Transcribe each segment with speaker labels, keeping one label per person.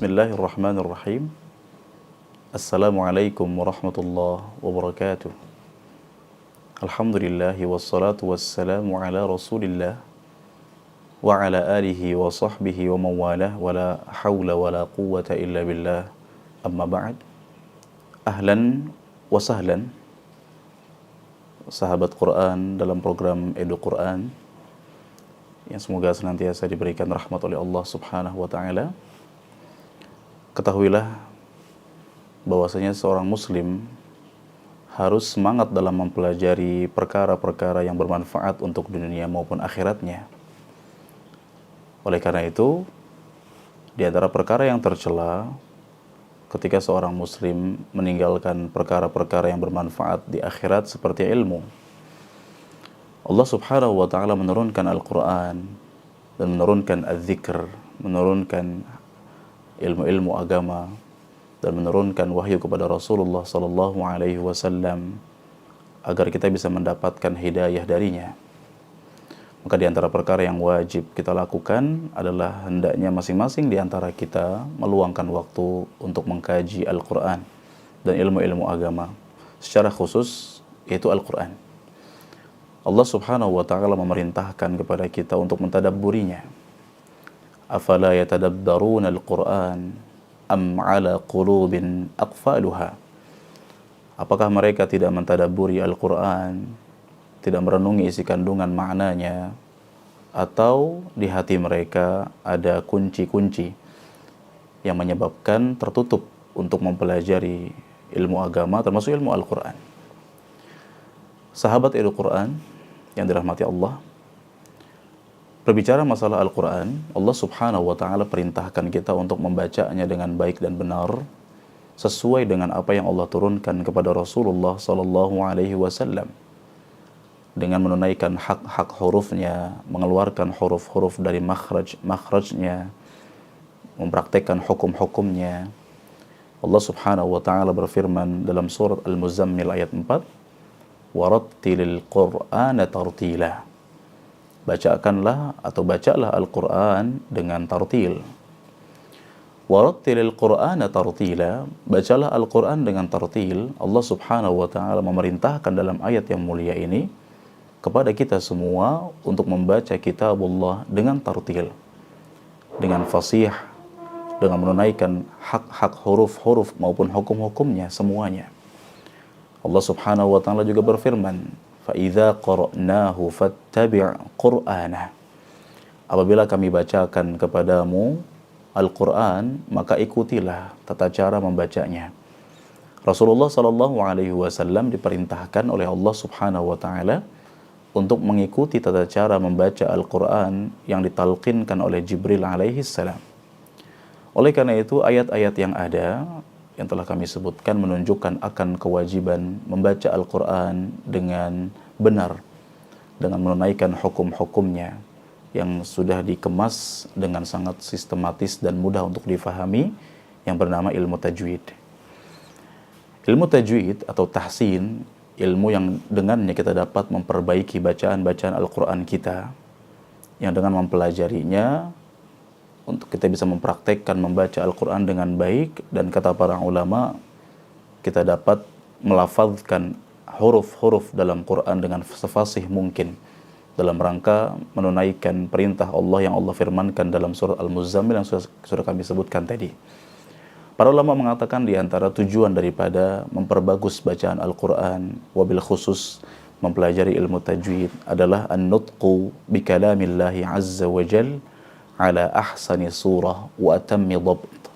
Speaker 1: Bismillahirrahmanirrahim. Assalamualaikum warahmatullahi wabarakatuh. Alhamdulillahi wassalatu wassalamu ala rasulillah wa ala alihi wa sahbihi wa mawalah wa la hawla wa la quwwata illa billah. Amma ba'd. Ahlan wa sahlan sahabat Quran dalam program Edu Quran yang semoga senantiasa diberikan rahmat oleh Allah Subhanahu wa taala. Ketahuilah bahwasanya seorang muslim harus semangat dalam mempelajari perkara-perkara yang bermanfaat untuk dunia maupun akhiratnya. Oleh karena itu, di antara perkara yang tercela ketika seorang muslim meninggalkan perkara-perkara yang bermanfaat di akhirat seperti ilmu. Allah Subhanahu wa taala menurunkan Al-Qur'an dan menurunkan az-zikr, menurunkan ilmu-ilmu agama dan menurunkan wahyu kepada Rasulullah sallallahu alaihi wasallam agar kita bisa mendapatkan hidayah darinya. Maka di antara perkara yang wajib kita lakukan adalah hendaknya masing-masing di antara kita meluangkan waktu untuk mengkaji Al-Qur'an dan ilmu-ilmu agama, secara khusus yaitu Al-Qur'an. Allah Subhanahu wa taala memerintahkan kepada kita untuk mentadabburinya. Afala yatadabbaruna al-Qur'an am ala qulubin aqfaluha. Apakah mereka tidak mentadabburi Al-Qur'an, tidak merenungi isi kandungan maknanya, atau di hati mereka ada kunci-kunci yang menyebabkan tertutup untuk mempelajari ilmu agama termasuk ilmu Al-Qur'an. Sahabat ilmu Qur'an yang dirahmati Allah, berbicara masalah Al-Quran, Allah Subhanahu wa ta'ala perintahkan kita untuk membacanya dengan baik dan benar sesuai dengan apa yang Allah turunkan kepada Rasulullah sallallahu alaihi wasallam, dengan menunaikan hak-hak hurufnya, mengeluarkan huruf-huruf dari makhrajnya, mempraktekkan hukum-hukumnya. Allah Subhanahu wa ta'ala berfirman dalam surat Al-Muzammil ayat 4, warattilil Qur'ana tartila. Bacakanlah atau bacalah Al-Quran dengan tartil. Warattilil Qur'ana tartila, bacalah Al-Quran dengan tartil. Allah Subhanahu wa ta'ala memerintahkan dalam ayat yang mulia ini kepada kita semua untuk membaca kitabullah dengan tartil, dengan fasih, dengan menunaikan hak-hak huruf-huruf maupun hukum-hukumnya semuanya. Allah Subhanahu wa ta'ala juga berfirman, فَإِذَا قَرَأْنَاهُ فَاتَّبِعْ قُرْآنَهُ. Apabila kami bacakan kepadamu Al-Quran, maka ikutilah tata cara membacanya. Rasulullah sallallahu alaihi wasallam diperintahkan oleh Allah Subhanahu wa taala untuk mengikuti tata cara membaca Al-Quran yang ditalqinkan oleh Jibril alaihi salam. Oleh karena itu, ayat-ayat yang ada yang telah kami sebutkan menunjukkan akan kewajiban membaca Al-Quran dengan benar, dengan menunaikan hukum-hukumnya yang sudah dikemas dengan sangat sistematis dan mudah untuk difahami, yang bernama ilmu tajwid. Ilmu tajwid atau tahsin, ilmu yang dengannya kita dapat memperbaiki bacaan-bacaan Al-Quran kita, yang dengan mempelajarinya untuk kita bisa mempraktekkan membaca Al-Quran dengan baik, dan kata para ulama kita dapat melafazkan huruf-huruf dalam Quran dengan sefasih mungkin dalam rangka menunaikan perintah Allah yang Allah firmankan dalam surat Al-Muzammil yang sudah kami sebutkan tadi. Para ulama mengatakan di antara tujuan daripada memperbagus bacaan Al-Quran, wabil khusus mempelajari ilmu tajwid, adalah an-nutqu bi kalamillahi azza wa jal ala ahsani surah wa atammi dhabt,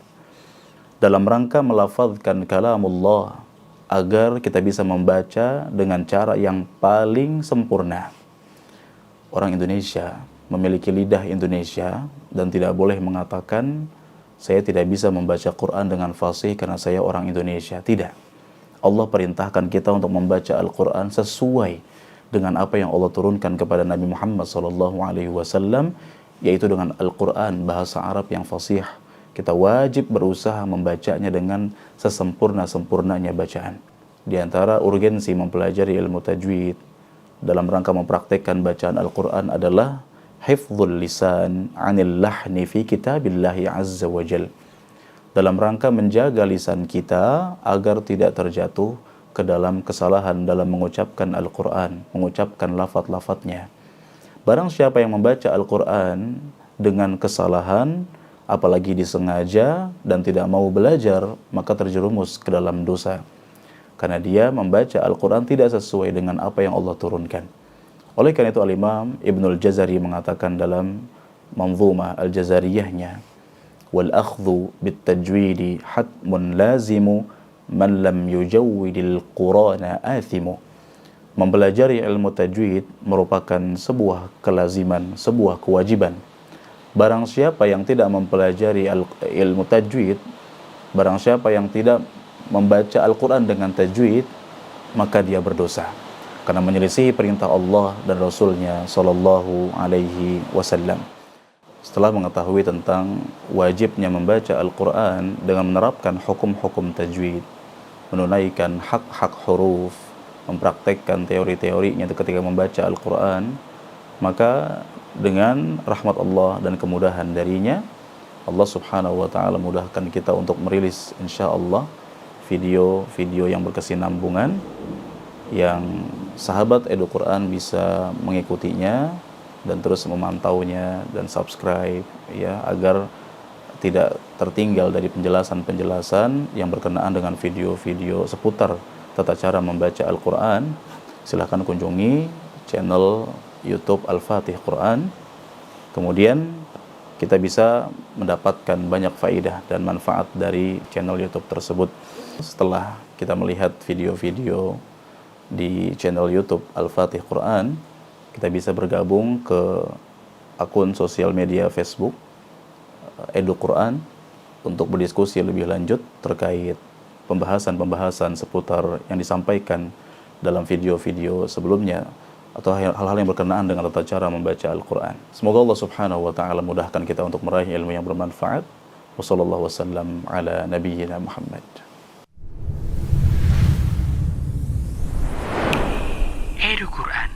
Speaker 1: dalam rangka melafazkan kalamullah agar kita bisa membaca dengan cara yang paling sempurna. Orang Indonesia memiliki lidah Indonesia dan tidak boleh mengatakan saya tidak bisa membaca Quran dengan fasih karena saya orang Indonesia. Tidak. Allah perintahkan kita untuk membaca Al-Quran sesuai dengan apa yang Allah turunkan kepada Nabi Muhammad SAW, yaitu dengan Al-Quran bahasa Arab yang fasih. Kita wajib berusaha membacanya dengan sesempurna-sempurnanya bacaan. Di antara urgensi mempelajari ilmu tajwid dalam rangka mempraktekkan bacaan Al-Quran adalah hifdzul lisan anil lahni fi kitabillahi azza wa jal, dalam rangka menjaga lisan kita agar tidak terjatuh ke dalam kesalahan dalam mengucapkan Al-Quran, mengucapkan lafaz-lafaznya. Barang siapa yang membaca Al-Quran dengan kesalahan, apalagi disengaja dan tidak mau belajar, maka terjerumus ke dalam dosa. Karena dia membaca Al-Quran tidak sesuai dengan apa yang Allah turunkan. Oleh karena itu Al-Imam Ibnul Jazari mengatakan dalam Manzumah Al-Jazariyahnya, wal akhdhu bit tajwidi hatmun lazimu man lam yujawwidil Qur'ana athimu. Mempelajari ilmu tajwid merupakan sebuah kelaziman, sebuah kewajiban. Barang siapa yang tidak mempelajari ilmu tajwid, barang siapa yang tidak membaca Al-Quran dengan tajwid, maka dia berdosa karena menyelisihi perintah Allah dan Rasulnya Sallallahu Alaihi Wasallam. Setelah mengetahui tentang wajibnya membaca Al-Quran dengan menerapkan hukum-hukum tajwid, menunaikan hak-hak huruf, mempraktekkan teori-teorinya ketika membaca Al-Quran, maka dengan rahmat Allah dan kemudahan darinya, Allah Subhanahu wa Ta'ala mudahkan kita untuk merilis insya Allah video-video yang berkesinambungan yang sahabat Edu Quran bisa mengikutinya dan terus memantaunya dan subscribe ya, agar tidak tertinggal dari penjelasan-penjelasan yang berkenaan dengan video-video seputar tata cara membaca Al-Quran. Silahkan kunjungi channel YouTube Al-Fatih Quran. Kemudian kita bisa mendapatkan banyak faidah dan manfaat dari channel YouTube tersebut. Setelah kita melihat video-video di channel YouTube Al-Fatih Quran, kita bisa bergabung ke akun sosial media Facebook Edu Quran untuk berdiskusi lebih lanjut terkait pembahasan-pembahasan seputar yang disampaikan dalam video-video sebelumnya atau hal-hal yang berkenaan dengan tata cara membaca Al-Quran. Semoga Allah Subhanahu wa Ta'ala mudahkan kita untuk meraih ilmu yang bermanfaat. Wassallallahu wasallam ala nabiyyina Muhammad.
Speaker 2: Edu Quran